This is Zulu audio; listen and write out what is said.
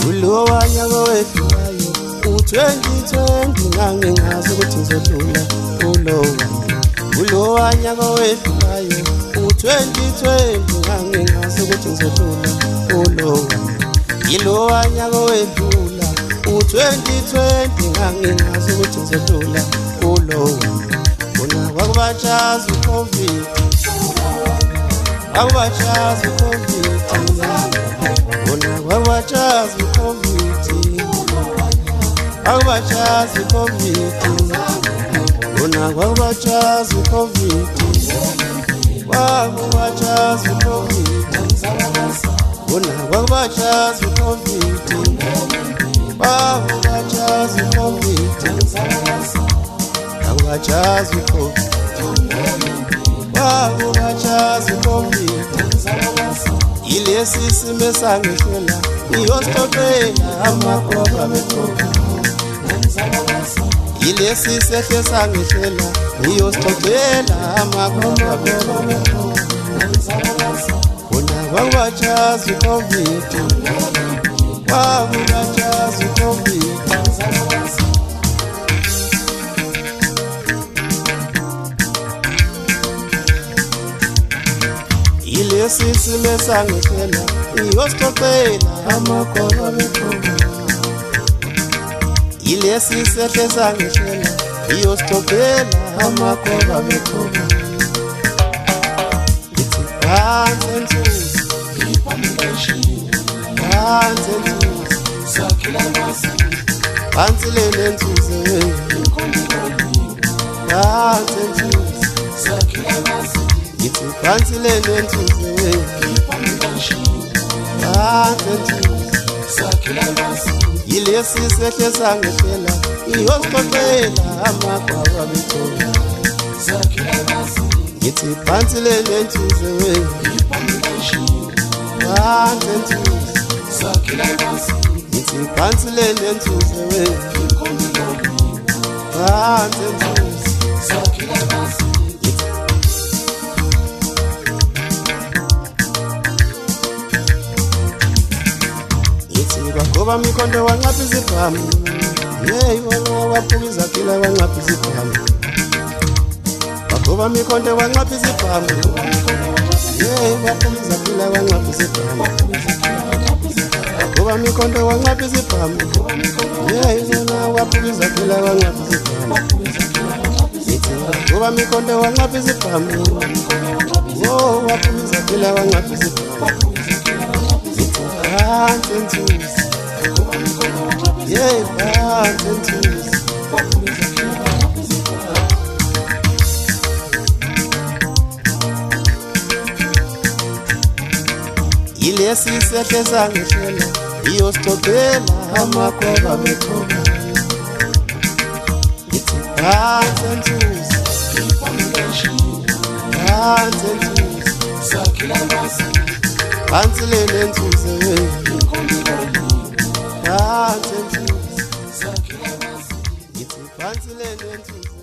Ulowa nyaka wedlulayo u-2020 ngangingazi ukuthi ngizodlula ulowa nyaka wedlulayo u-2020 ngangingazi ukuthi ngizodlula ilowa nyaka wedlula u-2020 ngangingazi ukuthi ngizodlula Bona kwakubatshaza i-COVID kwakubatshaza i-COVID Bona kwakubatshaza i-COVID kwakubatshaza i-COVID Bona kwakubatshaza i-COVID kwakubatshaza i-COVID Bona kwakubatshaza i-COVID kwakubatshaza i-COVID kwakubatshaza i-COVID kwakubatshaza i-COVID Ilesi simo esangehlela ngiyosixoxela amagoba bekhona Ilesi sehle sangehlela ngiyosixoxela amagoba bekhona Bona kwakubatshaza i-COVID kwakubatshaza i-COVID Ilesi simo esangehlela ngiyosixoxela amagoba bekhona Ilesi sehle sangehlela ngiyosixoxela amagoba bekhona Ithi phansi ensusi phansi ensusi phansi lena ensusi phansi ensusi Ithi phansi lena ensusi phansi ensusi Ilesi sehle sangehlela ngiyosixoxela amagoba bekhona Ithi phansi lena ensusi phansi ensusi Ithi phansi lena ensusi phansi ensusi Kwagoba mikhonto wanqapha izibhamu wona waphuka izakhila wanqapha izibhamu Kwagoba mikhonto wanqapha izibhamu waphuka izakhila wanqapha izibhamu Kwagoba mikhonto wanqapha izibhamu wona waphuka izakhila wanqapha izibhamu Kwagoba mikhonto wanqapha izibhamu waphuka izakhila wanqapha izibhamu Phansi ensusi phansi ensusi Ilesi sehle sangehlela ngiyosixoxela amagoba bekhona Ithi phansi ensusi phansi ensusi phansi lena ensusi phansi ensusi Ithi phansi lena ensusi